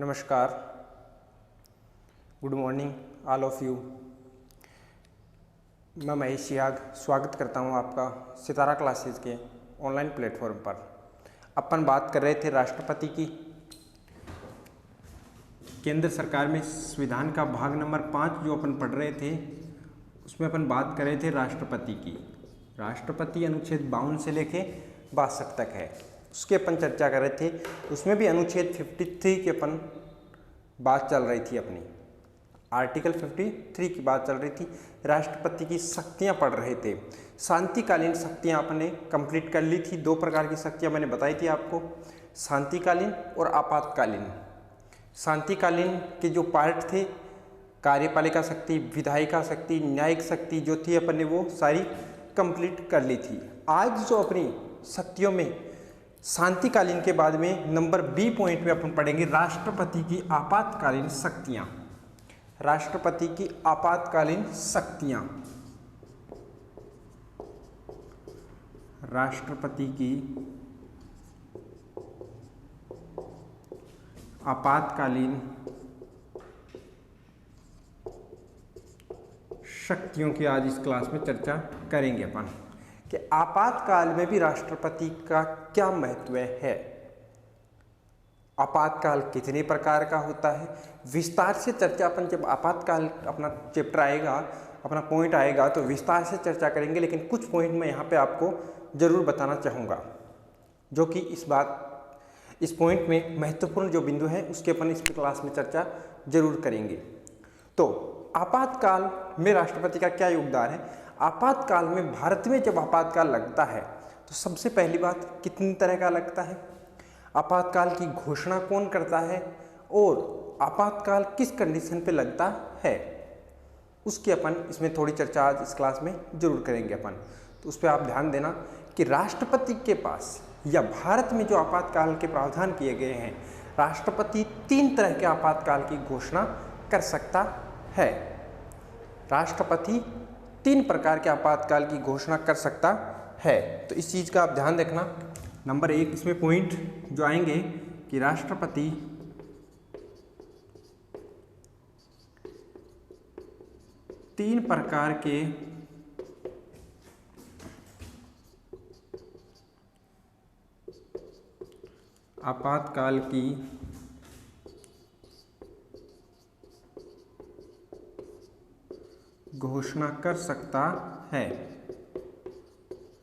नमस्कार, good morning all of you. मैं महेश सिहाग स्वागत करता हूं आपका सितारा क्लासेस के ऑनलाइन प्लेटफॉर्म पर। अपन बात कर रहे थे राष्ट्रपति की। केंद्र सरकार में संविधान का भाग नंबर 5 जो अपन पढ़ रहे थे उसमें अपन बात कर रहे थे राष्ट्रपति की। राष्ट्रपति अनुच्छेद 52 से लेके 62 तक है, उसके अपन चर्चा कर रहे थे। उसमें भी अनुच्छेद 53 की अपन बात चल रही थी, अपनी आर्टिकल 53 की बात चल रही थी। राष्ट्रपति की शक्तियां पढ़ रहे थे। शांतिकालीन शक्तियां अपने कंप्लीट कर ली थी। दो प्रकार की शक्तियां मैंने बताई थी आपको, शांतिकालीन और आपातकालीन। शांतिकालीन के जो पार्ट थे, कार्यपालिका शक्ति, विधायिका शक्ति, न्यायिक शक्ति जो थी अपन ने वो सारी कंप्लीट कर ली थी। आज जो अपनी शक्तियों में शांतिकालीन के बाद में नंबर बी पॉइंट में अपन पढ़ेंगे राष्ट्रपति की आपातकालीन शक्तियां। राष्ट्रपति की आपातकालीन शक्तियां, राष्ट्रपति की आपातकालीन शक्तियों की आज इस क्लास में चर्चा करेंगे अपन कि आपातकाल में भी राष्ट्रपति का क्या महत्व है, आपातकाल कितने प्रकार का होता है, विस्तार से चर्चा अपन जब आपातकाल अपना चैप्टर आएगा, अपना पॉइंट आएगा तो विस्तार से चर्चा करेंगे। लेकिन कुछ पॉइंट मैं यहाँ पे आपको जरूर बताना चाहूँगा जो कि इस पॉइंट में महत्वपूर्ण जो बिंदु है उसके अपन इस क्लास में चर्चा जरूर करेंगे। तो आपातकाल में राष्ट्रपति का क्या योगदान है। आपातकाल में भारत में जब आपातकाल लगता है तो सबसे पहली बात कितनी तरह का लगता है, आपातकाल की घोषणा कौन करता है और आपातकाल किस कंडीशन पे लगता है, उसकी अपन इसमें थोड़ी चर्चा आज इस क्लास में जरूर करेंगे अपन। तो उस पर आप ध्यान देना कि राष्ट्रपति के पास या भारत में जो आपातकाल के प्रावधान किए गए हैं, राष्ट्रपति 3 तरह के आपातकाल की घोषणा कर सकता है। राष्ट्रपति 3 प्रकार के आपातकाल की घोषणा कर सकता है। तो इस चीज़ का आप ध्यान रखना। नंबर 1 इसमें पॉइंट जो आएंगे कि राष्ट्रपति तीन प्रकार के आपातकाल की घोषणा कर सकता है।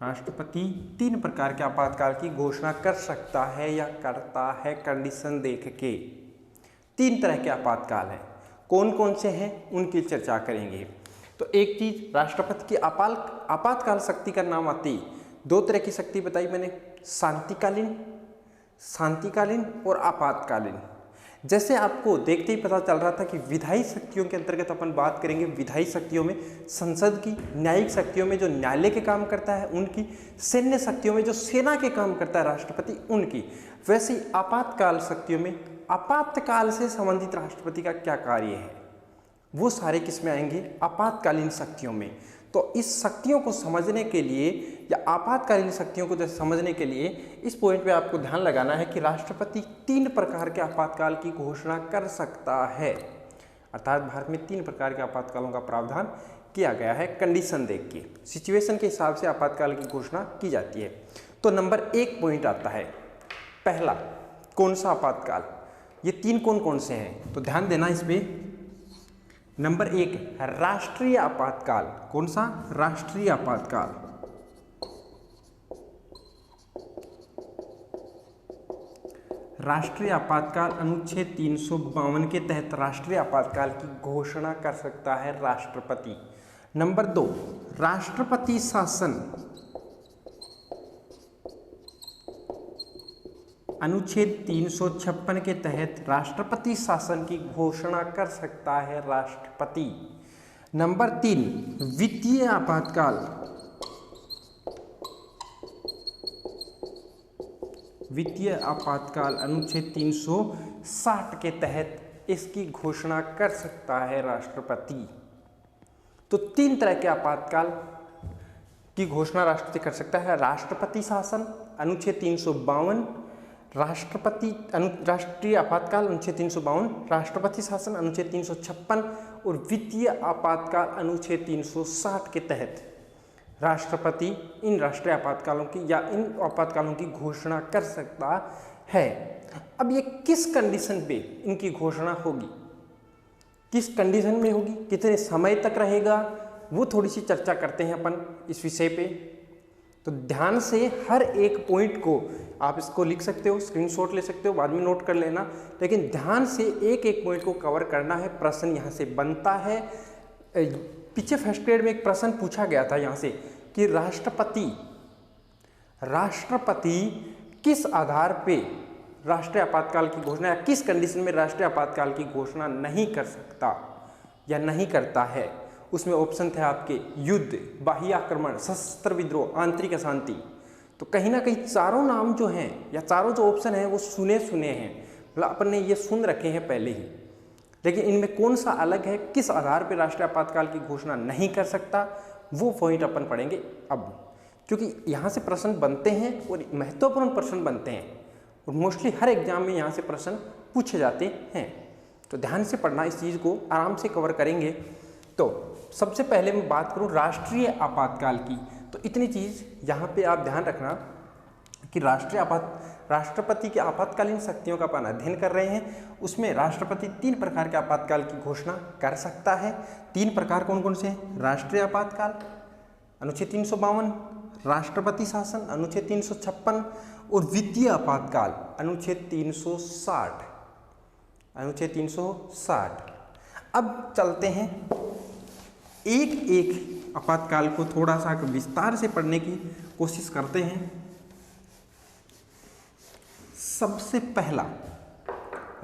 राष्ट्रपति 3 प्रकार के आपातकाल की घोषणा कर सकता है या करता है, कंडीशन देख के। 3 तरह के आपातकाल हैं, कौन कौन से हैं उनकी चर्चा करेंगे। तो एक चीज, राष्ट्रपति की आपातकाल शक्ति का नाम आती 2 तरह की शक्ति बताई मैंने, शांतिकालीन और आपातकालीन। जैसे आपको देखते ही पता चल रहा था कि विधायी शक्तियों के अंतर्गत अपन बात करेंगे। विधायी शक्तियों में संसद की, न्यायिक शक्तियों में जो न्यायालय के काम करता है उनकी, सैन्य शक्तियों में जो सेना के काम करता है राष्ट्रपति उनकी। वैसे ही आपातकाल शक्तियों में आपातकाल से संबंधित राष्ट्रपति का क्या कार्य है, वो सारे किसमें आएंगे, आपातकालीन शक्तियों में। तो इस शक्तियों को समझने के लिए या आपातकालीन शक्तियों को समझने के लिए इस पॉइंट पे आपको ध्यान लगाना है कि राष्ट्रपति 3 प्रकार के आपातकाल की घोषणा कर सकता है। अर्थात भारत में 3 प्रकार के आपातकालों का प्रावधान किया गया है, कंडीशन देख के, सिचुएशन के हिसाब से आपातकाल की घोषणा की जाती है। तो नंबर 1 पॉइंट आता है, पहला कौन सा आपातकाल, ये 3 कौन कौन से हैं, तो ध्यान देना इस पे। नंबर 1 राष्ट्रीय आपातकाल। कौन सा, राष्ट्रीय आपातकाल। राष्ट्रीय आपातकाल अनुच्छेद 352 के तहत राष्ट्रीय आपातकाल की घोषणा कर सकता है राष्ट्रपति। नंबर 2 राष्ट्रपति शासन। अनुच्छेद 356 के तहत राष्ट्रपति शासन की घोषणा कर सकता है राष्ट्रपति। नंबर 3 वित्तीय आपातकाल। वित्तीय आपातकाल अनुच्छेद 360 के तहत इसकी घोषणा कर सकता है राष्ट्रपति। तो 3 तरह के आपातकाल की घोषणा राष्ट्रपति कर सकता है। राष्ट्रपति शासन अनुच्छेद 352, राष्ट्रपति राष्ट्रीय आपातकाल अनुच्छेद 352, राष्ट्रपति शासन अनुच्छेद 356 और वित्तीय आपातकाल अनुच्छेद 360 के तहत राष्ट्रपति इन राष्ट्रीय आपातकालों की या इन आपातकालों की घोषणा कर सकता है। अब ये किस कंडीशन पे इनकी घोषणा होगी, किस कंडीशन में होगी, कितने समय तक रहेगा, वो थोड़ी सी चर्चा करते हैं अपन इस विषय पे। तो ध्यान से हर एक पॉइंट को आप इसको लिख सकते हो, स्क्रीनशॉट ले सकते हो, बाद में नोट कर लेना, लेकिन ध्यान से एक एक पॉइंट को कवर करना है। प्रश्न यहाँ से बनता है। पीछे फर्स्ट ग्रेड में एक प्रश्न पूछा गया था यहाँ से कि राष्ट्रपति किस आधार पे राष्ट्रीय आपातकाल की घोषणा या किस कंडीशन में राष्ट्रीय आपातकाल की घोषणा नहीं कर सकता या नहीं करता है। उसमें ऑप्शन थे आपके युद्ध, बाह्य आक्रमण, सशस्त्र विद्रोह, आंतरिक अशांति। तो कहीं ना कहीं चारों नाम जो हैं या चारों जो ऑप्शन हैं वो सुने हैं, मतलब अपन ने ये सुन रखे हैं पहले ही, लेकिन इनमें कौन सा अलग है, किस आधार पर राष्ट्रीय आपातकाल की घोषणा नहीं कर सकता, वो पॉइंट अपन पढ़ेंगे अब, क्योंकि यहाँ से प्रश्न बनते हैं और महत्वपूर्ण प्रश्न बनते हैं और मोस्टली हर एग्जाम में यहाँ से प्रश्न पूछे जाते हैं। तो ध्यान से पढ़ना, इस चीज़ को आराम से कवर करेंगे। तो सबसे पहले मैं बात करूँ राष्ट्रीय आपातकाल की, तो इतनी चीज़ यहाँ पे आप ध्यान रखना कि राष्ट्रपति की आपातकालीन शक्तियों का अपन अध्ययन कर रहे हैं। उसमें राष्ट्रपति 3 प्रकार के आपातकाल की घोषणा कर सकता है। 3 प्रकार कौन कौन से हैं? राष्ट्रीय आपातकाल अनुच्छेद 352, राष्ट्रपति शासन अनुच्छेद 356 और वित्तीय आपातकाल अनुच्छेद 360। अनुच्छेद 360। अब चलते हैं एक एक आपातकाल को थोड़ा सा विस्तार से पढ़ने की कोशिश करते हैं। सबसे पहला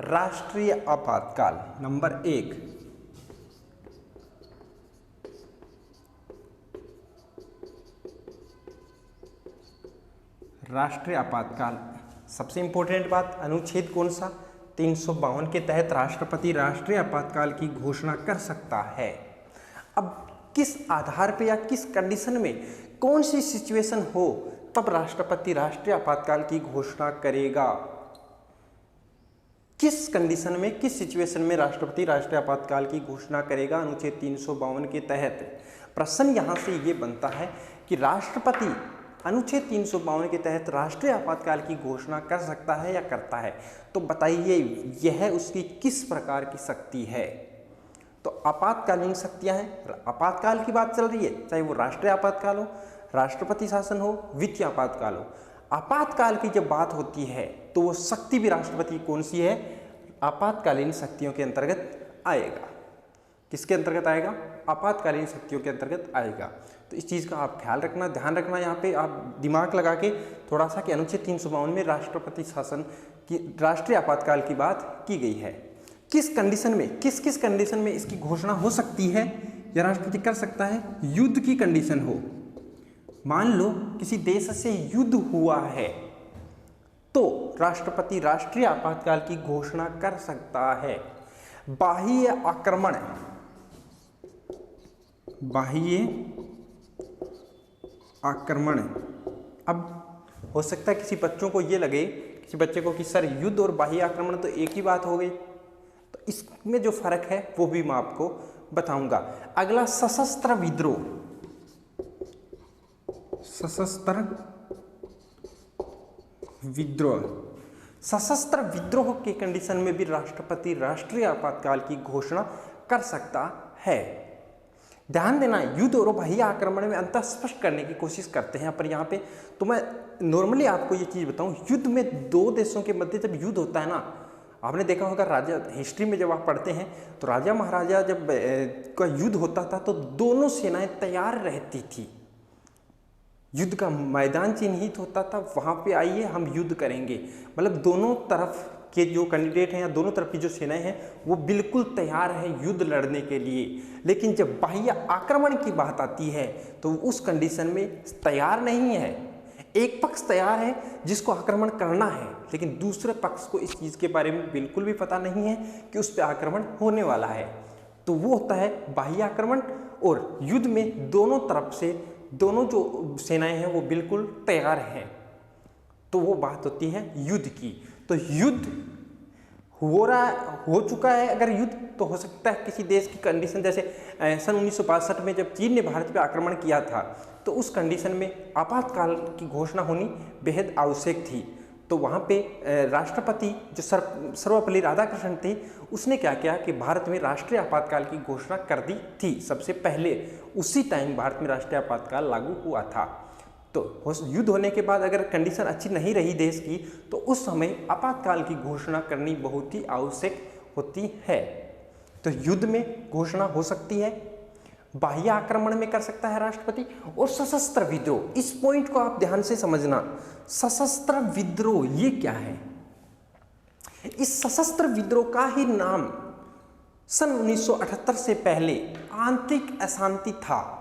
राष्ट्रीय आपातकाल नंबर 1, राष्ट्रीय आपातकाल। सबसे इंपॉर्टेंट बात, अनुच्छेद कौन सा? 352 के तहत राष्ट्रपति राष्ट्रीय आपातकाल की घोषणा कर सकता है। अब किस आधार पे या किस कंडीशन में, कौन सी सिचुएशन हो तब राष्ट्रपति राष्ट्रीय आपातकाल की घोषणा करेगा? किस कंडीशन में, किस सिचुएशन में राष्ट्रपति राष्ट्रीय आपातकाल की घोषणा करेगा अनुच्छेद 352 के तहत? प्रश्न यहां से ये बनता है कि राष्ट्रपति अनुच्छेद 352 के तहत राष्ट्रीय आपातकाल की घोषणा कर सकता है या करता है, तो बताइए यह उसकी किस प्रकार की शक्ति है? तो आपातकालीन शक्तियां हैं, आपातकाल की बात चल रही है, चाहे वो राष्ट्रीय आपातकाल हो, राष्ट्रपति शासन हो, वित्तीय आपातकाल हो। आपातकाल की जब बात होती है तो वो शक्ति भी राष्ट्रपति कौन सी है? आपातकालीन शक्तियों के अंतर्गत आएगा। किसके अंतर्गत आएगा? आपातकालीन शक्तियों के अंतर्गत आएगा। तो इस चीज़ का आप ख्याल रखना, ध्यान रखना, यहाँ पे आप दिमाग लगा के थोड़ा सा कि अनुच्छेद 352 में राष्ट्रपति शासन की राष्ट्रीय आपातकाल की बात की गई है। किस कंडीशन में, किस किस कंडीशन में इसकी घोषणा हो सकती है या राष्ट्रपति कर सकता है? युद्ध की कंडीशन हो, मान लो किसी देश से युद्ध हुआ है तो राष्ट्रपति राष्ट्रीय आपातकाल की घोषणा कर सकता है। बाह्य आक्रमण, बाह्य आक्रमण, अब हो सकता है किसी बच्चों को ये लगे, किसी बच्चे को कि सर युद्ध और बाह्य आक्रमण तो एक ही बात हो गई, तो इसमें जो फर्क है वो भी मैं आपको बताऊंगा। अगला सशस्त्र विद्रोह, सशस्त्र विद्रोह, सशस्त्र विद्रोह के कंडीशन में भी राष्ट्रपति राष्ट्रीय आपातकाल की घोषणा कर सकता है। ध्यान देना, युद्ध और बाह्य आक्रमण में अंतर स्पष्ट करने की कोशिश करते हैं पर यहाँ पे। तो मैं नॉर्मली आपको ये चीज़ बताऊं, युद्ध में दो देशों के मध्य जब युद्ध होता है ना, आपने देखा होगा राजा हिस्ट्री में जब आप पढ़ते हैं तो राजा महाराजा जब का युद्ध होता था तो दोनों सेनाएं तैयार रहती थी। युद्ध का मैदान चिन्हित होता था, वहाँ पे आइए हम युद्ध करेंगे, मतलब दोनों तरफ के जो कैंडिडेट हैं या दोनों तरफ की जो सेनाएं हैं वो बिल्कुल तैयार है युद्ध लड़ने के लिए। लेकिन जब बाह्य आक्रमण की बात आती है तो उस कंडीशन में तैयार नहीं है। एक पक्ष तैयार है जिसको आक्रमण करना है, लेकिन दूसरे पक्ष को इस चीज़ के बारे में बिल्कुल भी पता नहीं है कि उस पर आक्रमण होने वाला है। तो वो होता है बाह्य आक्रमण। और युद्ध में दोनों तरफ से दोनों जो सेनाएं हैं वो बिल्कुल तैयार हैं। तो वो बात होती है युद्ध की। तो युद्ध हो चुका है अगर युद्ध, तो हो सकता है किसी देश की कंडीशन, जैसे सन 1962 में जब चीन ने भारत पे आक्रमण किया था, तो उस कंडीशन में आपातकाल की घोषणा होनी बेहद आवश्यक थी। तो वहाँ पे राष्ट्रपति जो सर्वपल्ली राधाकृष्णन थे, उसने क्या किया कि भारत में राष्ट्रीय आपातकाल की घोषणा कर दी थी सबसे पहले। उसी टाइम भारत में राष्ट्रीय आपातकाल लागू हुआ था। तो युद्ध होने के बाद अगर कंडीशन अच्छी नहीं रही देश की, तो उस समय आपातकाल की घोषणा करनी बहुत ही आवश्यक होती है। तो युद्ध में घोषणा हो सकती है, बाह्य आक्रमण में कर सकता है राष्ट्रपति, और सशस्त्र विद्रोह, इस पॉइंट को आप ध्यान से समझना। सशस्त्र विद्रोह ये क्या है? इस सशस्त्र विद्रोह का ही नाम सन 1978 से पहले आंतरिक अशांति था।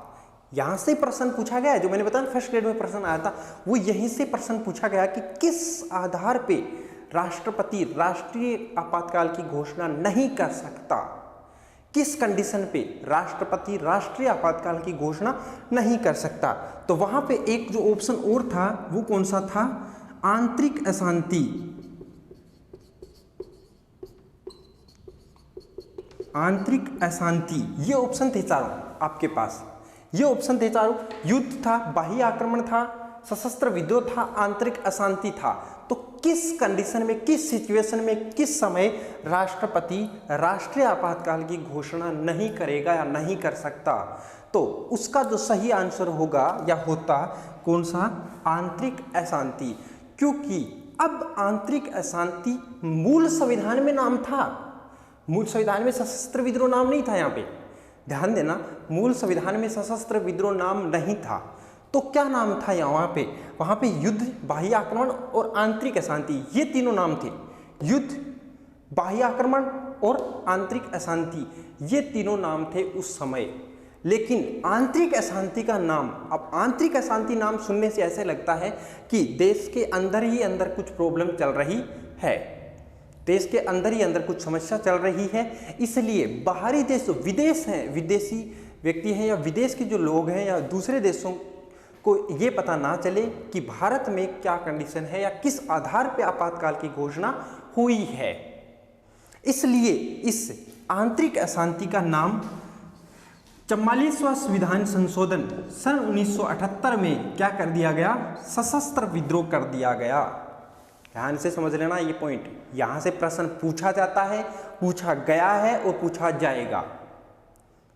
यहां से प्रश्न पूछा गया है, जो मैंने बताया फर्स्ट ग्रेड में प्रश्न आया था, वो यहीं से प्रश्न पूछा गया कि किस आधार पे राष्ट्रपति राष्ट्रीय आपातकाल की घोषणा नहीं कर सकता, किस कंडीशन पे राष्ट्रपति राष्ट्रीय आपातकाल की घोषणा नहीं कर सकता। तो वहां पे एक जो ऑप्शन और था, वो कौन सा था? आंतरिक अशांति। आंतरिक अशांति, ये ऑप्शन थे चारों आपके पास, ये ऑप्शन थे चारों। युद्ध था, बाह्य आक्रमण था, सशस्त्र विद्रोह था, आंतरिक अशांति था। तो किस कंडीशन में, किस सिचुएशन में, किस समय राष्ट्रपति राष्ट्रीय आपातकाल की घोषणा नहीं करेगा या नहीं कर सकता? तो उसका जो सही आंसर होगा या होता कौन सा? आंतरिक अशांति। क्योंकि अब आंतरिक अशांति मूल संविधान में नाम था, मूल संविधान में सशस्त्र विद्रोह नाम नहीं था। यहाँ पे ध्यान देना, मूल संविधान में सशस्त्र विद्रोह नाम नहीं था। तो क्या नाम था वहाँ पे युद्ध, बाह्य आक्रमण और आंतरिक अशांति, ये तीनों नाम थे। युद्ध, बाह्य आक्रमण और आंतरिक अशांति, ये तीनों नाम थे उस समय। लेकिन आंतरिक अशांति का नाम, अब आंतरिक अशांति नाम सुनने से ऐसे लगता है कि देश के अंदर ही अंदर कुछ प्रॉब्लम चल रही है, देश के अंदर ही अंदर कुछ समस्या चल रही है, इसलिए बाहरी देश, विदेश हैं, विदेशी व्यक्ति हैं या विदेश के जो लोग हैं या दूसरे देशों को ये पता ना चले कि भारत में क्या कंडीशन है या किस आधार पर आपातकाल की घोषणा हुई है। इसलिए इस आंतरिक अशांति का नाम 44वां संविधान संशोधन सन 1978 में क्या कर दिया गया? सशस्त्र विद्रोह कर दिया गया। ध्यान से समझ लेना ये पॉइंट, यहां से प्रश्न पूछा जाता है, पूछा गया है और पूछा जाएगा।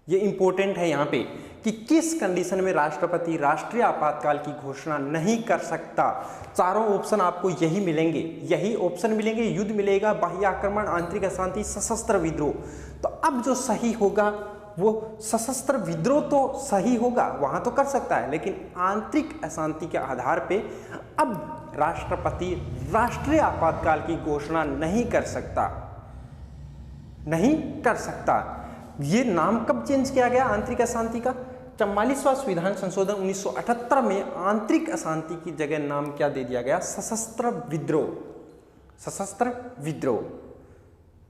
ये इंपॉर्टेंट है यहाँ पे कि किस कंडीशन में राष्ट्रपति राष्ट्रीय आपातकाल की घोषणा नहीं कर सकता। चारों ऑप्शन आपको यही मिलेंगे, यही ऑप्शन मिलेंगे, युद्ध मिलेगा, बाह्य आक्रमण, आंतरिक अशांति, सशस्त्र विद्रोह। तो अब जो सही होगा वो सशस्त्र विद्रोह तो सही होगा, वहां तो कर सकता है, लेकिन आंतरिक अशांति के आधार पे अब राष्ट्रपति राष्ट्रीय आपातकाल की घोषणा नहीं कर सकता, नहीं कर सकता। ये नाम कब चेंज किया गया आंतरिक अशांति का? 44वां संविधान संशोधन 1978 में आंतरिक अशांति की जगह नाम क्या दे दिया गया? सशस्त्र विद्रोह, सशस्त्र विद्रोह।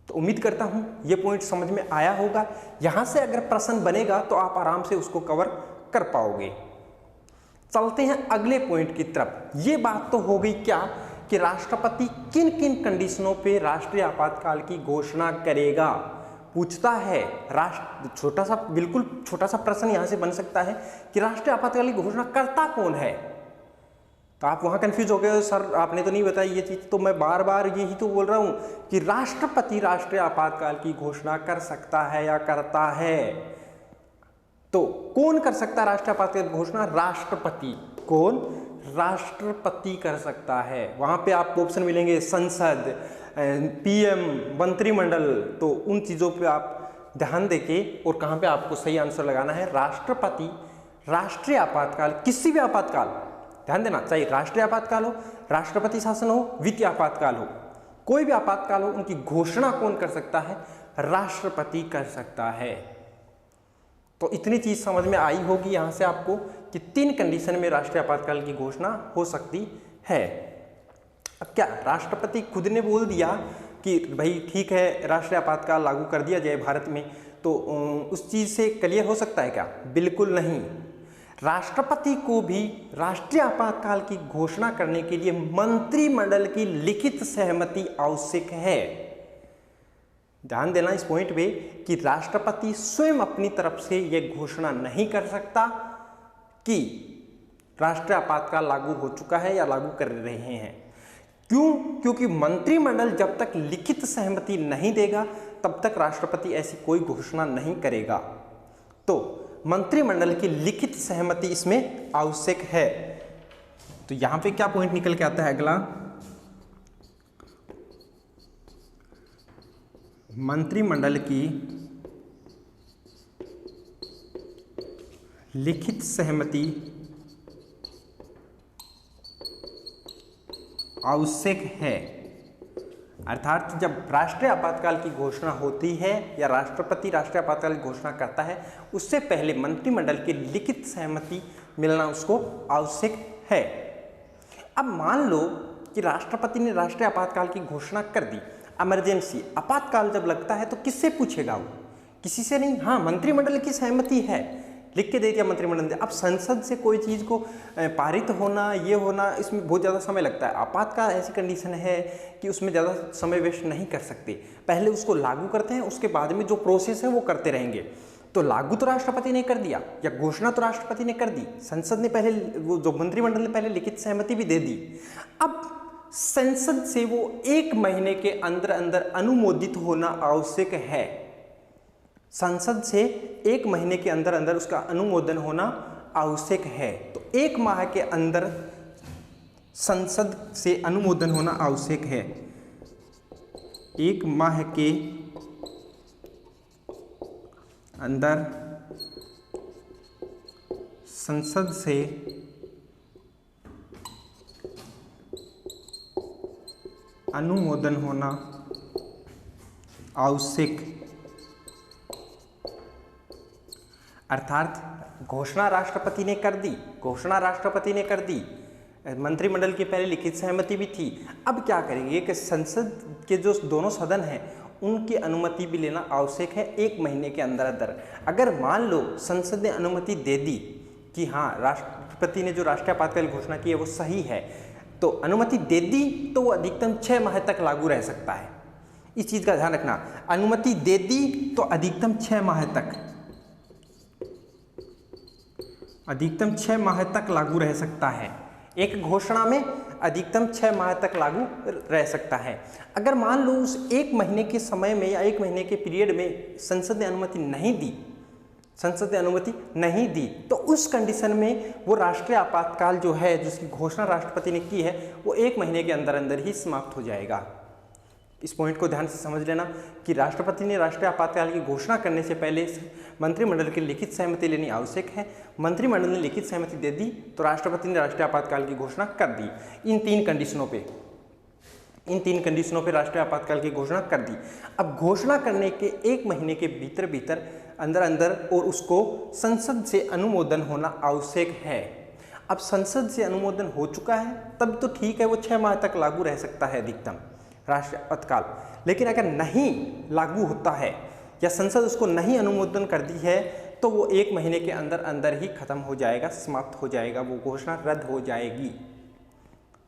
तो उम्मीद करता हूं ये पॉइंट समझ में आया होगा। यहां से अगर प्रश्न बनेगा तो आप आराम से उसको कवर कर पाओगे। चलते हैं अगले पॉइंट की तरफ। ये बात तो हो गई क्या कि राष्ट्रपति किन किन कंडीशनों पे राष्ट्रीय आपातकाल की घोषणा करेगा, पूछता है। छोटा सा, बिल्कुल छोटा सा प्रश्न यहां से बन सकता है कि राष्ट्रीय आपातकाल की घोषणा करता कौन है? तो आप वहां कंफ्यूज हो गए, सर आपने तो नहीं बताई ये चीज। तो मैं बार बार यही तो बोल रहा हूं कि राष्ट्रपति राष्ट्रीय आपातकाल की घोषणा कर सकता है या करता है। तो कौन कर सकता है राष्ट्रीय आपातकाल की घोषणा? राष्ट्रपति। कौन? राष्ट्रपति कर सकता है। वहां पे आपको ऑप्शन मिलेंगे संसद, पीएम, मंत्रिमंडल। तो उन चीजों पे आप ध्यान देके और कहां पे आपको सही आंसर लगाना है। राष्ट्रपति राष्ट्रीय आपातकाल, किसी भी आपातकाल, ध्यान देना, चाहे राष्ट्रीय आपातकाल हो, राष्ट्रपति शासन हो, वित्तीय आपातकाल हो, कोई भी आपातकाल हो, उनकी घोषणा कौन कर सकता है? राष्ट्रपति कर सकता है। तो इतनी चीज समझ में आई होगी यहां से आपको कि 3 कंडीशन में राष्ट्रीय आपातकाल की घोषणा हो सकती है। अब क्या राष्ट्रपति खुद ने बोल दिया कि भाई ठीक है राष्ट्रीय आपातकाल लागू कर दिया जाए भारत में, तो उस चीज से क्लियर हो सकता है क्या? बिल्कुल नहीं। राष्ट्रपति को भी राष्ट्रीय आपातकाल की घोषणा करने के लिए मंत्रिमंडल की लिखित सहमति आवश्यक है। ध्यान देना इस पॉइंट पे कि राष्ट्रपति स्वयं अपनी तरफ से यह घोषणा नहीं कर सकता कि राष्ट्रीय आपातकाल लागू हो चुका है या लागू कर रहे हैं। क्यों? क्योंकि मंत्रिमंडल जब तक लिखित सहमति नहीं देगा तब तक राष्ट्रपति ऐसी कोई घोषणा नहीं करेगा। तो मंत्रिमंडल की लिखित सहमति इसमें आवश्यक है। तो यहां पे क्या पॉइंट निकल के आता है अगला, मंत्रिमंडल की लिखित सहमति आवश्यक है। अर्थात जब राष्ट्रीय आपातकाल की घोषणा होती है या राष्ट्रपति राष्ट्रीय आपातकाल की घोषणा करता है, उससे पहले मंत्रिमंडल की लिखित सहमति मिलना उसको आवश्यक है। अब मान लो कि राष्ट्रपति ने राष्ट्रीय आपातकाल की घोषणा कर दी, इमरजेंसी आपातकाल जब लगता है तो किससे पूछेगा वो? किसी से नहीं। हाँ, मंत्रिमंडल की सहमति है, लिख के दे दिया मंत्रिमंडल ने। अब संसद से कोई चीज़ को पारित होना, ये होना, इसमें बहुत ज़्यादा समय लगता है। आपातकाल ऐसी कंडीशन है कि उसमें ज़्यादा समय वेस्ट नहीं कर सकते, पहले उसको लागू करते हैं, उसके बाद में जो प्रोसेस है वो करते रहेंगे। तो लागू तो राष्ट्रपति ने कर दिया या घोषणा तो राष्ट्रपति ने कर दी, संसद ने पहले, वो जो मंत्रिमंडल ने पहले लिखित सहमति भी दे दी। अब संसद से वो 1 महीने के अंदर अंदर अनुमोदित होना आवश्यक है। संसद से 1 महीने के अंदर अंदर उसका अनुमोदन होना आवश्यक है। तो 1 माह के अंदर संसद से अनुमोदन होना आवश्यक है। 1 माह के अंदर संसद से अनुमोदन होना आवश्यक। अर्थात घोषणा राष्ट्रपति ने कर दी, मंत्रिमंडल की पहले लिखित सहमति भी थी। अब क्या करेंगे कि संसद के जो दोनों सदन हैं उनकी अनुमति भी लेना आवश्यक है 1 महीने के अंदर अंदर। अगर मान लो संसद ने अनुमति दे दी कि हाँ, राष्ट्रपति ने जो राष्ट्रीय आपातकाल घोषणा की है वो सही है, तो अनुमति दे दी तो वो अधिकतम 6 माह तक लागू रह सकता है। इस चीज़ का ध्यान रखना, अनुमति दे दी तो अधिकतम 6 माह तक लागू रह सकता है। एक घोषणा में अधिकतम 6 माह तक लागू रह सकता है। अगर मान लो उस 1 महीने के समय में या 1 महीने के पीरियड में संसद ने अनुमति नहीं दी, तो उस कंडीशन में वो राष्ट्रीय आपातकाल जो है, जिसकी घोषणा राष्ट्रपति ने की है, वो 1 महीने के अंदर अंदर ही समाप्त हो जाएगा। इस पॉइंट को ध्यान से समझ लेना कि राष्ट्रपति ने राष्ट्रीय आपातकाल की घोषणा करने से पहले मंत्रिमंडल की लिखित सहमति लेनी आवश्यक है। मंत्रिमंडल ने लिखित सहमति दे दी तो राष्ट्रपति ने राष्ट्रीय आपातकाल की घोषणा कर दी। इन 3 कंडीशनों पे राष्ट्रीय आपातकाल की घोषणा कर दी। अब घोषणा करने के 1 महीने के भीतर अंदर और उसको संसद से अनुमोदन होना आवश्यक है। अब संसद से अनुमोदन हो चुका है तब तो ठीक है, वो 6 माह तक लागू रह सकता है अधिकतम राष्ट्रीय आपातकाल। लेकिन अगर नहीं लागू होता है या संसद उसको नहीं अनुमोदन कर दी है तो वो 1 महीने के अंदर अंदर ही खत्म हो जाएगा, समाप्त हो जाएगा, वो घोषणा रद्द हो जाएगी।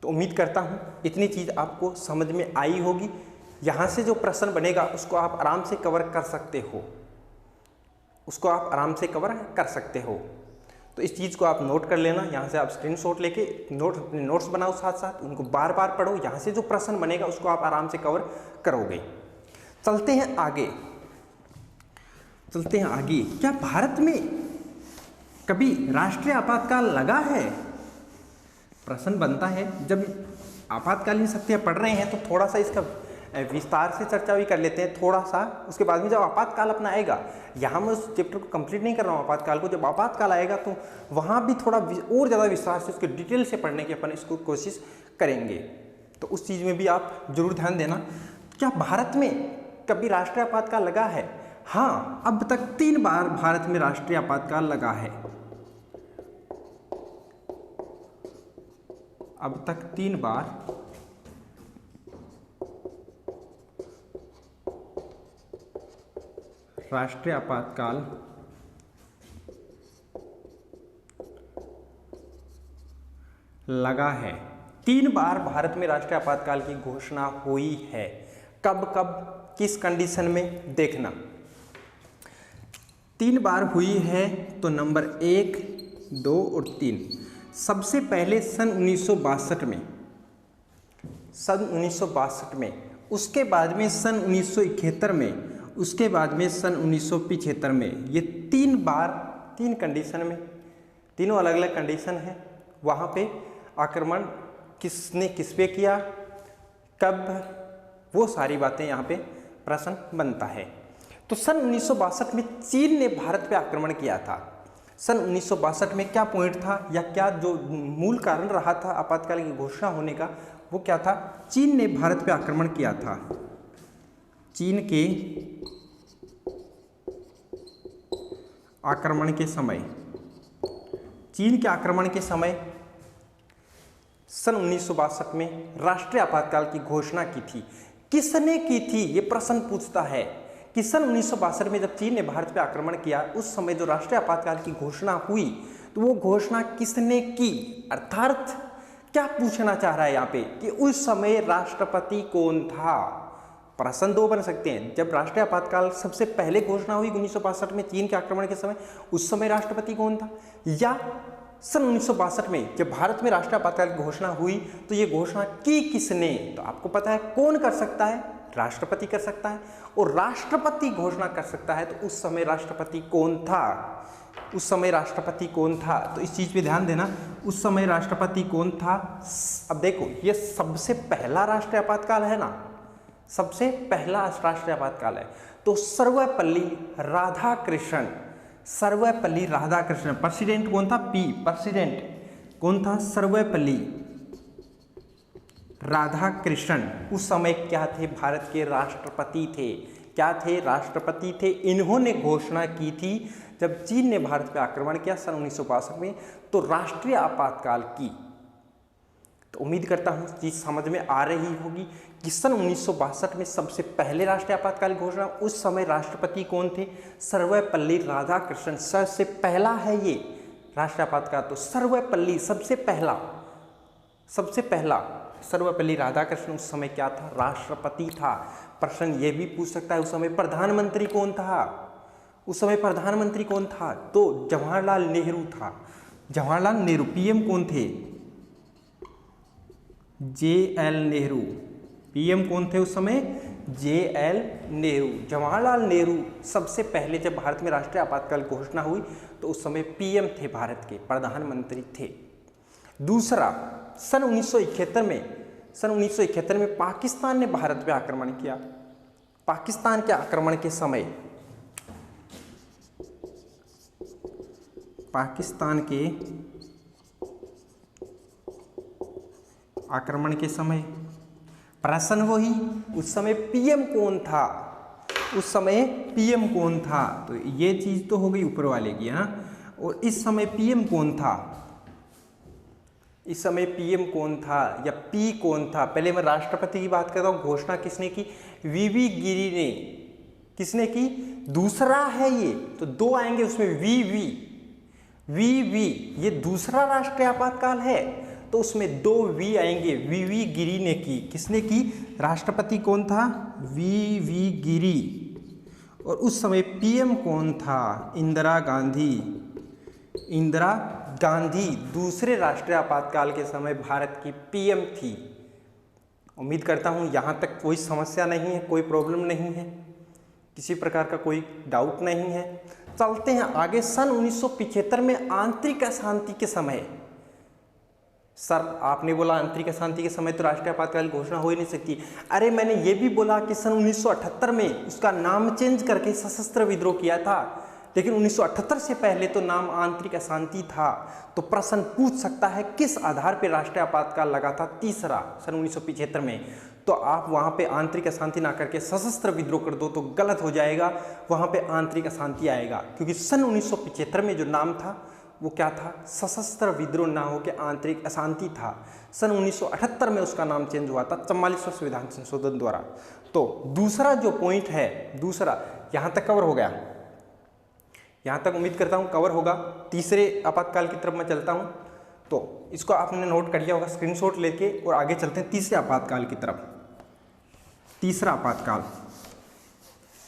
तो उम्मीद करता हूँ इतनी चीज़ आपको समझ में आई होगी। यहाँ से जो प्रश्न बनेगा उसको आप आराम से कवर कर सकते हो, तो इस चीज़ को आप नोट कर लेना। यहाँ से आप स्क्रीनशॉट लेके अपने नोट्स बनाओ, साथ साथ उनको बार बार पढ़ो। यहाँ से जो प्रश्न बनेगा उसको आप आराम से कवर करोगे। चलते हैं आगे। क्या भारत में कभी राष्ट्रीय आपातकाल लगा है? प्रश्न बनता है। जब आपातकालीन शक्तियाँ पढ़ रहे हैं तो थोड़ा सा इसका विस्तार से चर्चा भी कर लेते हैं थोड़ा सा। उसके बाद में जब आपातकाल अपना आएगा, यहाँ मैं उस चैप्टर को कंप्लीट नहीं कर रहा हूँ आपातकाल को, जब आपातकाल आएगा तो वहाँ भी थोड़ा और ज़्यादा विस्तार से उसके डिटेल से पढ़ने की अपन इसको कोशिश करेंगे। तो उस चीज़ में भी आप जरूर ध्यान देना। क्या भारत में कभी राष्ट्रीय आपातकाल लगा है? हाँ, अब तक 3 बार भारत में राष्ट्रीय आपातकाल लगा है। अब तक 3 बार राष्ट्रीय आपातकाल लगा है। 3 बार भारत में राष्ट्रीय आपातकाल की घोषणा हुई है। कब कब, किस कंडीशन में, देखना। 3 बार हुई है तो नंबर 1, 2 और 3। सबसे पहले सन 1962 में, सन 1962 में, उसके बाद में सन 1971 में, उसके बाद में सन 1975 में। ये 3 बार 3 कंडीशन में, तीनों अलग अलग कंडीशन है। वहाँ पे आक्रमण किसने किस पे किया, कब, वो सारी बातें यहाँ पे प्रश्न बनता है। तो सन 1962 में चीन ने भारत पे आक्रमण किया था। सन 1962 में क्या पॉइंट था या क्या जो मूल कारण रहा था आपातकाल की घोषणा होने का, वो क्या था? चीन ने भारत पे आक्रमण किया था। चीन के आक्रमण के समय, चीन के आक्रमण के समय सन 1962 में राष्ट्रीय आपातकाल की घोषणा की थी। किसने की थी, ये प्रश्न पूछता है कि सन 1962 में जब चीन ने भारत पर आक्रमण किया, उस समय जो राष्ट्रीय आपातकाल की घोषणा हुई, तो वो घोषणा किसने की? अर्थात क्या पूछना चाह रहा है यहाँ पे कि उस समय राष्ट्रपति कौन था? प्रश्न 2 बन सकते हैं। जब राष्ट्रीय आपातकाल सबसे पहले घोषणा हुई 1962 में चीन के आक्रमण के समय, उस समय राष्ट्रपति कौन था? या सन 1962 में जब भारत में राष्ट्रीय आपातकाल की घोषणा हुई तो ये घोषणा की किसने? तो आपको पता है कौन कर सकता है? राष्ट्रपति कर सकता है। और राष्ट्रपति घोषणा कर सकता है, तो उस समय राष्ट्रपति कौन था? उस समय राष्ट्रपति कौन था? तो इस चीज पे ध्यान देना, उस समय राष्ट्रपति कौन था? अब देखो, ये सबसे पहला राष्ट्रीय आपातकाल है ना, सबसे पहला राष्ट्रीय आपातकाल है। तो सर्वपल्ली राधाकृष्णन, सर्वपल्ली राधाकृष्णन, प्रेसिडेंट कौन था? प्रेसिडेंट कौन था? सर्वपल्ली राधाकृष्णन उस समय क्या थे? भारत के राष्ट्रपति थे। क्या थे? राष्ट्रपति थे। इन्होंने घोषणा की थी जब चीन ने भारत पर आक्रमण किया सन 1962 में, तो राष्ट्रीय आपातकाल की। तो उम्मीद करता हूँ चीज समझ में आ रही होगी कि सन 1962 में सबसे पहले राष्ट्रीय आपातकाल की घोषणा, उस समय राष्ट्रपति कौन थे? सर्वपल्ली राधाकृष्णन। सबसे पहला है ये राष्ट्रीय आपातकाल, तो सर्वपल्ली सबसे पहला, सबसे पहला सर्वपल्ली राधाकृष्णन उस समय क्या था? राष्ट्रपति था। प्रश्न ये भी पूछ सकता है उस समय प्रधानमंत्री कौन था? उस समय प्रधानमंत्री कौन था? तो जवाहरलाल नेहरू था। जवाहरलाल नेहरू। पीएम कौन थे? JL नेहरू। पीएम कौन थे उस समय? JL नेहरू। जवाहरलाल नेहरू सबसे पहले जब भारत में राष्ट्रीय आपातकाल घोषणा हुई तो उस समय पीएम थे, भारत के प्रधानमंत्री थे। दूसरा, सन 1971 में, सन 1971 में पाकिस्तान ने भारत पे आक्रमण किया। पाकिस्तान के आक्रमण के समय, पाकिस्तान के आक्रमण के समय प्रश्न वही, उस समय पीएम कौन था? उस समय पीएम कौन था? तो ये चीज तो हो गई ऊपर वाले की, हाँ। और इस समय पीएम कौन था? इस समय पीएम कौन था या पी कौन था? पहले मैं राष्ट्रपति की बात करता हूँ। घोषणा किसने की? वीवी गिरी ने। किसने की? दूसरा है ये, तो 2 आएंगे उसमें। वीवी, ये दूसरा राष्ट्रीय आपातकाल है तो उसमें 2 वी आएंगे। वीवी गिरी ने की। किसने की? राष्ट्रपति कौन था? वीवी गिरी। और उस समय पीएम कौन था? इंदिरा गांधी। इंदिरा गांधी दूसरे राष्ट्रीय आपातकाल के समय भारत की पीएम थी। उम्मीद करता हूं यहां तक कोई समस्या नहीं है, कोई प्रॉब्लम नहीं है, किसी प्रकार का कोई डाउट नहीं है। चलते हैं आगे। सन 1975 में आंतरिक अशांति के समय, सर आपने बोला आंतरिक अशांति के समय तो राष्ट्रीय आपातकाल घोषणा हो ही नहीं सकती। अरे मैंने ये भी बोला कि सन 1978 में उसका नाम चेंज करके सशस्त्र विद्रोह किया था, लेकिन 1978 से पहले तो नाम आंतरिक अशांति था। तो प्रश्न पूछ सकता है किस आधार पर राष्ट्रीय आपातकाल लगा था? तीसरा, सन 1975 में। तो आप वहां पे आंतरिक अशांति ना करके सशस्त्र विद्रोह कर दो तो गलत हो जाएगा, वहां पे आंतरिक अशांति आएगा, क्योंकि सन 1975 में जो नाम था वो क्या था? सशस्त्र विद्रोह ना हो के आंतरिक अशांति था। सन 1978 में उसका नाम चेंज हुआ था 44वें संविधान संशोधन द्वारा। तो दूसरा जो पॉइंट है, दूसरा यहां तक कवर हो गया, यहां तक उम्मीद करता हूं कवर होगा। तीसरे आपातकाल की तरफ मैं चलता हूं। तो इसको आपने नोट कर लिया होगा स्क्रीनशॉट लेके, और आगे चलते हैं तीसरे आपातकाल की तरफ। तीसरा आपातकाल,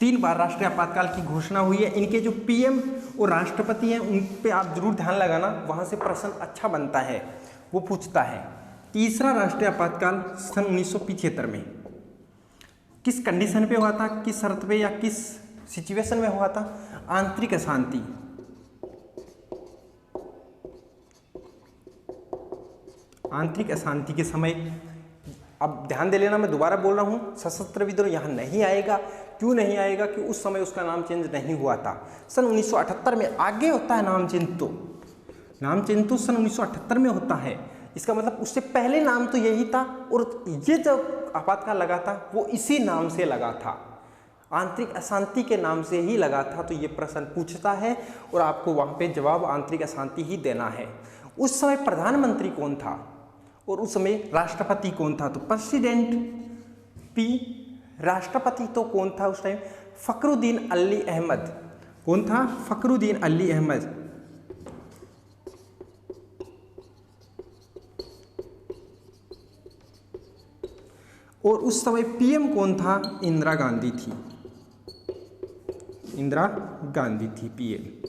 3 बार राष्ट्रीय आपातकाल की घोषणा हुई है। इनके जो पीएम और राष्ट्रपति हैं उन पे आप जरूर ध्यान लगाना, वहां से प्रश्न अच्छा बनता है, वो पूछता है। तीसरा राष्ट्रीय आपातकाल सन 1975 में किस कंडीशन पे हुआ था, किस शर्त पे या किस सिचुएशन में हुआ था? आंतरिक अशांति। आंतरिक अशांति के समय। अब ध्यान दे लेना, मैं दोबारा बोल रहा हूं, सशस्त्र विद्रोह यहां नहीं आएगा। क्यों नहीं आएगा? कि उस समय उसका नाम चेंज नहीं हुआ था। सन 1978 में आगे होता है नाम चेंज, तो नाम चेंज तो सन 1978 में होता है। इसका मतलब उससे पहले नाम तो यही था, और ये जब आपातकाल लगा था वो इसी नाम से लगा था, आंतरिक अशांति के नाम से ही लगा था। तो ये प्रश्न पूछता है और आपको वहां पे जवाब आंतरिक अशांति ही देना है। उस समय प्रधानमंत्री कौन था और उस समय राष्ट्रपति कौन था? तो प्रेसिडेंट पी। राष्ट्रपति तो कौन था उस टाइम? फखरुद्दीन अली अहमद। कौन था? फखरुद्दीन अली अहमद। और उस समय पीएम कौन था? इंदिरा गांधी थी। इंदिरा गांधी थी पीएम।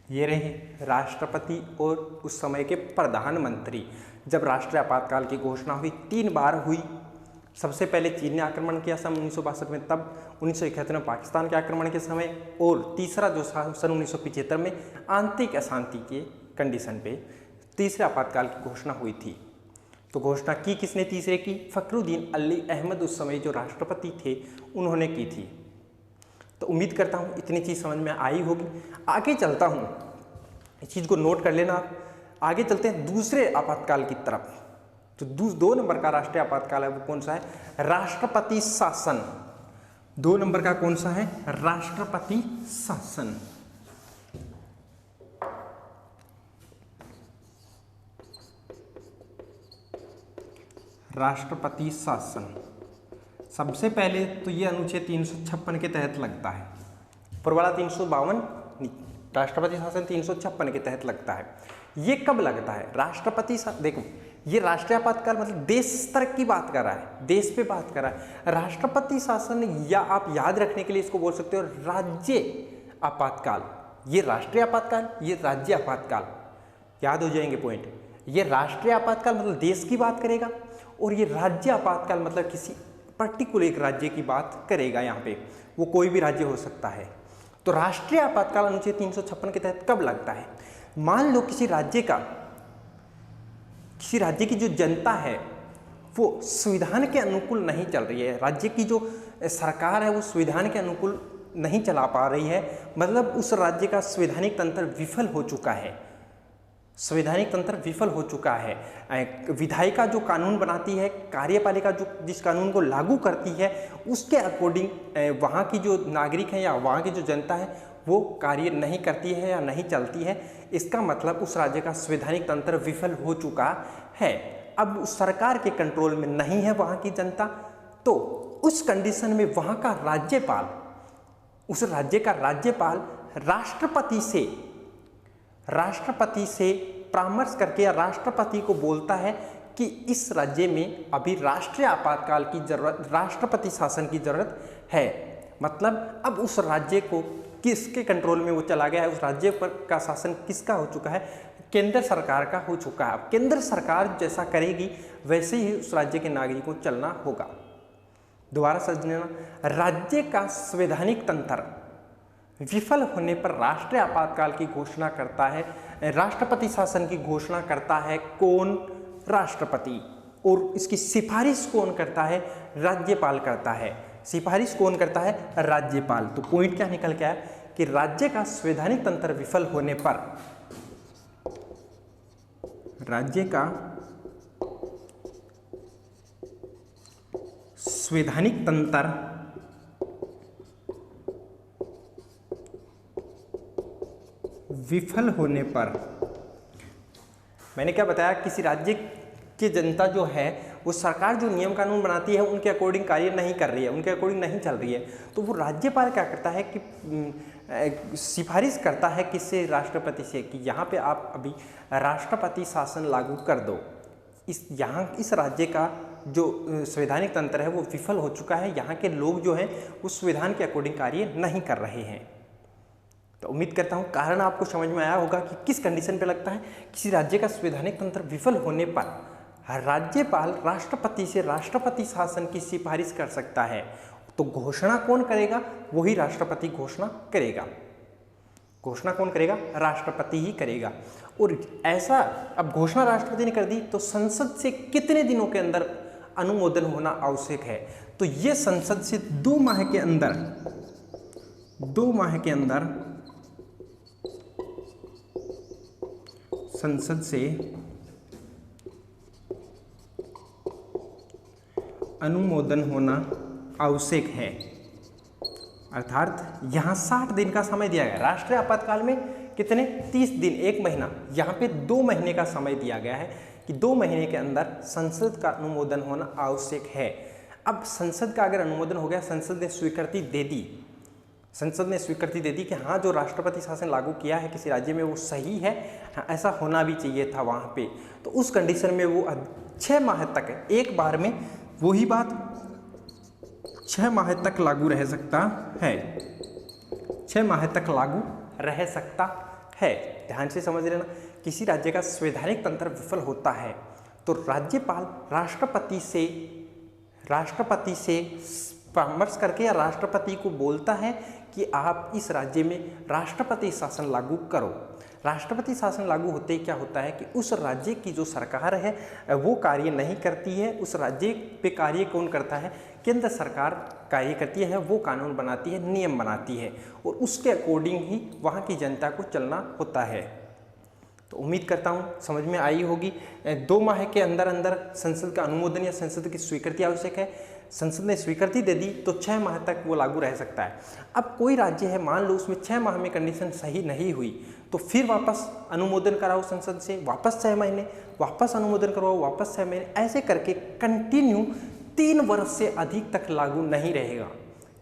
ये रहे राष्ट्रपति और उस समय के प्रधानमंत्री। जब राष्ट्रीय आपातकाल की घोषणा हुई 3 बार हुई। सबसे पहले चीन ने आक्रमण किया सन 1962 में, तब 1971 में पाकिस्तान के आक्रमण के समय, और तीसरा जो सन 1975 में आंतरिक अशांति के कंडीशन पे तीसरे आपातकाल की घोषणा हुई थी। तो घोषणा की किसने तीसरे की? फखरुद्दीन अली अहमद उस समय जो राष्ट्रपति थे उन्होंने की थी। तो उम्मीद करता हूँ इतनी चीज़ समझ में आई होगी। आगे चलता हूँ, इस चीज़ को नोट कर लेना आप। आगे चलते हैं दूसरे आपातकाल की तरफ। तो 2 नंबर का राष्ट्रीय आपातकाल है वो कौन सा है? राष्ट्रपति शासन। 2 नंबर का कौन सा है? राष्ट्रपति शासन। राष्ट्रपति शासन सबसे पहले तो ये अनुच्छेद 356 के तहत लगता है। ऊपर वाला 352, राष्ट्रपति शासन 356 के तहत लगता है। ये कब लगता है? राष्ट्रपति देखो, ये राष्ट्रीय आपातकाल मतलब देश स्तर की बात कर रहा है, देश पे बात कर रहा है। राष्ट्रपति शासन, या आप याद रखने के लिए इसको बोल सकते हो राज्य आपातकाल। ये राष्ट्रीय आपातकाल, ये राज्य आपातकाल, याद हो जाएंगे पॉइंट। ये राष्ट्रीय आपातकाल मतलब देश की बात करेगा, और ये राज्य आपातकाल मतलब किसी पर्टिकुलर एक राज्य की बात करेगा। यहाँ पे वो कोई भी राज्य हो सकता है। तो राष्ट्रीय आपातकाल अनुच्छेद 356 के तहत कब लगता है? मान लो किसी राज्य की जो जनता है वो संविधान के अनुकूल नहीं चल रही है, राज्य की जो सरकार है वो संविधान के अनुकूल नहीं चला पा रही है, मतलब उस राज्य का संवैधानिक तंत्र विफल हो चुका है। संवैधानिक तंत्र विफल हो चुका है। विधायिका जो कानून बनाती है, कार्यपालिका जो जिस कानून को लागू करती है, उसके अकॉर्डिंग वहाँ की जो नागरिक है या वहाँ की जो जनता है वो कार्य नहीं करती है या नहीं चलती है। इसका मतलब उस राज्य का संवैधानिक तंत्र विफल हो चुका है। अब उस सरकार के कंट्रोल में नहीं है वहाँ की जनता, तो उस कंडीशन में वहाँ का राज्यपाल, उस राज्य का राज्यपाल राष्ट्रपति से परामर्श करके या राष्ट्रपति को बोलता है कि इस राज्य में अभी राष्ट्रीय आपातकाल की जरूरत, राष्ट्रपति शासन की जरूरत है। मतलब अब उस राज्य को किसके कंट्रोल में वो चला गया है, उस राज्य पर का शासन किसका हो चुका है? केंद्र सरकार का हो चुका है। केंद्र सरकार जैसा करेगी वैसे ही उस राज्य के नागरिकों को चलना होगा। दोबारा समझ लेना, राज्य का संवैधानिक तंत्र विफल होने पर राष्ट्रीय आपातकाल की घोषणा करता है, राष्ट्रपति शासन की घोषणा करता है कौन? राष्ट्रपति। और इसकी सिफारिश कौन करता है? राज्यपाल करता है। सिफारिश कौन करता है? राज्यपाल। तो पॉइंट क्या निकल के आया कि राज्य का संवैधानिक तंत्र विफल होने पर, राज्य का संवैधानिक तंत्र विफल होने पर, मैंने क्या बताया, किसी राज्य की जनता जो है वो सरकार जो नियम कानून बनाती है उनके अकॉर्डिंग कार्य नहीं कर रही है, उनके अकॉर्डिंग नहीं चल रही है, तो वो राज्यपाल क्या करता है कि सिफारिश करता है किससे, राष्ट्रपति से, कि यहाँ पे आप अभी राष्ट्रपति शासन लागू कर दो। इस राज्य का जो संवैधानिक तंत्र है वो विफल हो चुका है, यहाँ के लोग जो हैं उस संविधान के अकॉर्डिंग कार्य नहीं कर रहे हैं। तो उम्मीद करता हूँ कारण आपको समझ में आया होगा कि किस कंडीशन पे लगता है किसी राज्य का संवैधानिक तंत्र विफल होने पर राज्यपाल राष्ट्रपति से राष्ट्रपति शासन की सिफारिश कर सकता है। तो घोषणा कौन करेगा, वही राष्ट्रपति घोषणा करेगा। घोषणा कौन करेगा, राष्ट्रपति ही करेगा। और ऐसा अब घोषणा राष्ट्रपति ने कर दी तो संसद से कितने दिनों के अंदर अनुमोदन होना आवश्यक है, तो ये संसद से 2 माह के अंदर 2 माह के अंदर संसद से अनुमोदन होना आवश्यक है। अर्थात यहाँ 60 दिन का समय दिया गया। राष्ट्रीय आपातकाल में कितने, 30 दिन, 1 महीना। यहाँ पे 2 महीने का समय दिया गया है कि 2 महीने के अंदर संसद का अनुमोदन होना आवश्यक है। अब संसद का अगर अनुमोदन हो गया, संसद ने स्वीकृति दे दी, संसद ने स्वीकृति दे दी कि हाँ जो राष्ट्रपति शासन लागू किया है किसी राज्य में वो सही है, हाँ ऐसा होना भी चाहिए था वहाँ पे, तो उस कंडीशन में वो 6 माह तक एक बार में वही बात 6 माह तक लागू रह सकता है। 6 माह तक लागू रह सकता है। ध्यान से समझ लेना, किसी राज्य का संवैधानिक तंत्र विफल होता है तो राज्यपाल राष्ट्रपति से परामर्श करके या राष्ट्रपति को बोलता है कि आप इस राज्य में राष्ट्रपति शासन लागू करो। राष्ट्रपति शासन लागू होते ही क्या होता है कि उस राज्य की जो सरकार है वो कार्य नहीं करती है। उस राज्य पे कार्य कौन करता है, केंद्र सरकार कार्य करती है, वो कानून बनाती है, नियम बनाती है और उसके अकॉर्डिंग ही वहाँ की जनता को चलना होता है। तो उम्मीद करता हूँ समझ में आई होगी। 2 माह के अंदर अंदर संसद का अनुमोदन या संसद की स्वीकृति आवश्यक है। संसद ने स्वीकृति दे दी तो 6 माह तक वो लागू रह सकता है। अब कोई राज्य है, मान लो उसमें 6 माह में कंडीशन सही नहीं हुई तो फिर वापस अनुमोदन कराओ संसद से, वापस 6 महीने, वापस अनुमोदन करवाओ, वापस 6 महीने, ऐसे करके कंटिन्यू 3 वर्ष से अधिक तक लागू नहीं रहेगा।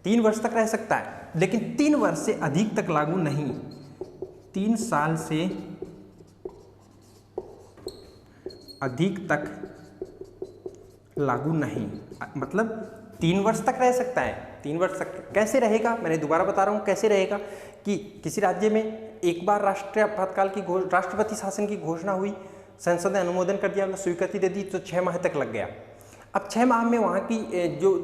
3 वर्ष तक रह सकता है लेकिन 3 वर्ष से अधिक तक लागू नहीं। 3 साल से अधिक तक लागू नहीं, मतलब 3 वर्ष तक रह सकता है। 3 वर्ष तक कैसे रहेगा, मैंने दोबारा बता रहा हूँ कैसे रहेगा कि किसी राज्य में एक बार राष्ट्रीय आपातकाल की राष्ट्रपति शासन की घोषणा हुई, संसद ने अनुमोदन कर दिया, मतलब स्वीकृति दे दी, तो 6 माह तक लग गया। अब 6 माह में वहाँ की जो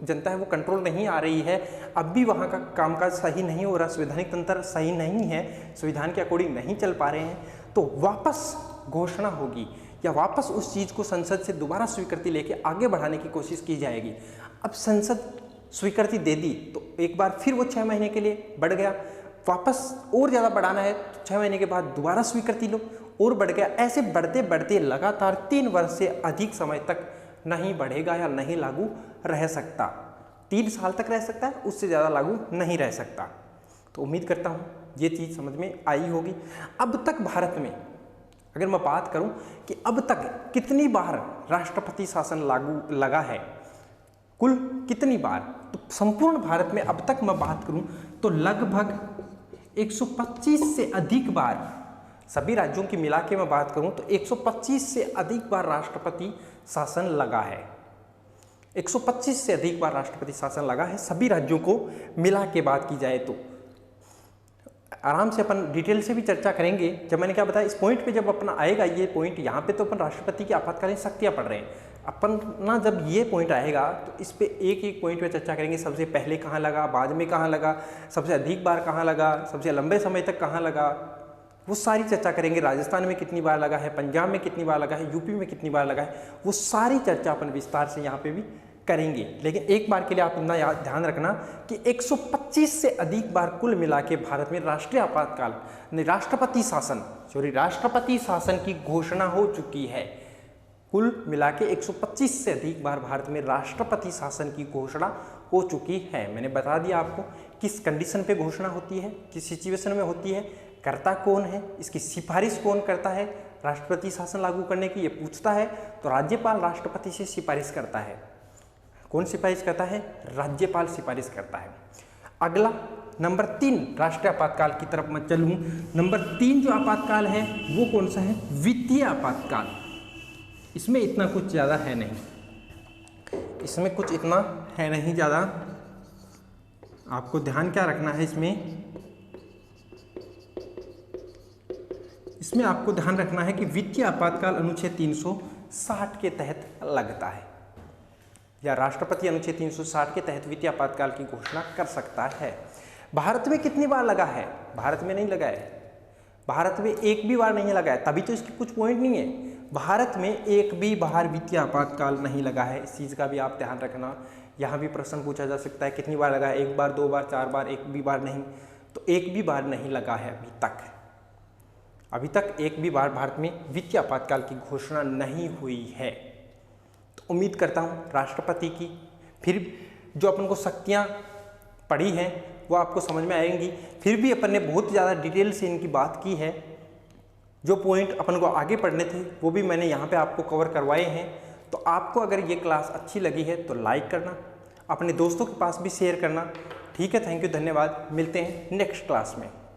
जनता है वो कंट्रोल नहीं आ रही है, अब भी वहाँ का कामकाज सही नहीं हो रहा, संवैधानिक तंत्र सही नहीं है, संविधान के अकॉर्डिंग नहीं चल पा रहे हैं, तो वापस घोषणा होगी या वापस उस चीज़ को संसद से दोबारा स्वीकृति लेके आगे बढ़ाने की कोशिश की जाएगी। अब संसद स्वीकृति दे दी तो एक बार फिर वो 6 महीने के लिए बढ़ गया, वापस और ज़्यादा बढ़ाना है तो 6 महीने के बाद दोबारा स्वीकृति लो और बढ़ गया। ऐसे बढ़ते बढ़ते लगातार 3 वर्ष से अधिक समय तक नहीं बढ़ेगा या नहीं लागू रह सकता। 3 साल तक रह सकता है, उससे ज़्यादा लागू नहीं रह सकता। तो उम्मीद करता हूँ ये चीज़ समझ में आई होगी। अब तक भारत में अगर मैं बात करूं कि अब तक कितनी बार राष्ट्रपति शासन लागू लगा है, कुल कितनी बार, तो संपूर्ण भारत में अब तक मैं बात करूं तो लगभग 125 से अधिक बार, सभी राज्यों की मिला के मैं बात करूं तो 125 से अधिक बार राष्ट्रपति शासन लगा है। 125 से अधिक बार राष्ट्रपति शासन लगा है सभी राज्यों को मिला के बात की जाए तो। आराम से अपन डिटेल से भी चर्चा करेंगे। जब मैंने क्या बताया, इस पॉइंट पे जब अपना आएगा ये पॉइंट, यहाँ पे तो अपन राष्ट्रपति की आपातकालीन शक्तियाँ पढ़ रहे हैं, अपन ना जब ये पॉइंट आएगा तो इस पे एक एक पॉइंट पे चर्चा करेंगे। सबसे पहले कहाँ लगा, बाद में कहाँ लगा, सबसे अधिक बार कहाँ लगा, सबसे लंबे समय तक कहाँ लगा, वो सारी चर्चा करेंगे। राजस्थान में कितनी बार लगा है, पंजाब में कितनी बार लगा है, यूपी में कितनी बार लगा है, वो सारी चर्चा अपन विस्तार से यहाँ पे भी करेंगे। लेकिन एक बार के लिए आप इतना ध्यान रखना कि 125 से अधिक बार कुल मिला के भारत में राष्ट्रीय आपातकाल राष्ट्रपति शासन की घोषणा हो चुकी है। कुल मिला के 125 से अधिक बार भारत में राष्ट्रपति शासन की घोषणा हो चुकी है। मैंने बता दिया आपको किस कंडीशन पे घोषणा होती है, किस सिचुएशन में होती है, करता कौन है, इसकी सिफारिश कौन करता है राष्ट्रपति शासन लागू करने की, ये पूछता है तो राज्यपाल राष्ट्रपति से सिफारिश करता है। कौन सिफारिश करता है, राज्यपाल सिफारिश करता है। अगला नंबर 3 राष्ट्रीय आपातकाल की तरफ मैं चलूँ। नंबर 3 जो आपातकाल है वो कौन सा है? वित्तीय आपातकाल। इसमें इतना कुछ ज़्यादा है नहीं, इसमें कुछ इतना है नहीं ज़्यादा। आपको ध्यान क्या रखना है इसमें आपको ध्यान रखना है कि वित्तीय आपातकाल अनुच्छेद 360 के तहत लगता है, या राष्ट्रपति अनुच्छेद 360 के तहत वित्तीय आपातकाल की घोषणा कर सकता है। भारत में कितनी बार लगा है? भारत में नहीं लगा है, भारत में एक भी बार नहीं लगा है, तभी तो इसके कुछ पॉइंट नहीं है। भारत में एक भी बार वित्तीय आपातकाल नहीं लगा है, इस चीज़ का भी आप ध्यान रखना। यहाँ भी प्रश्न पूछा जा सकता है कितनी बार लगा है, 1 बार 2 बार 4 बार, एक भी बार नहीं, तो एक भी बार नहीं लगा है अभी तक एक भी बार भारत में वित्तीय आपातकाल की घोषणा नहीं हुई है। तो उम्मीद करता हूँ राष्ट्रपति की फिर जो अपन को शक्तियाँ पड़ी हैं वो आपको समझ में आएंगी। फिर भी अपन ने बहुत ज़्यादा डिटेल से इनकी बात की है, जो पॉइंट अपन को आगे पढ़ने थे वो भी मैंने यहाँ पे आपको कवर करवाए हैं। तो आपको अगर ये क्लास अच्छी लगी है तो लाइक करना, अपने दोस्तों के पास भी शेयर करना। ठीक है, थैंक यू, धन्यवाद। मिलते हैं नेक्स्ट क्लास में।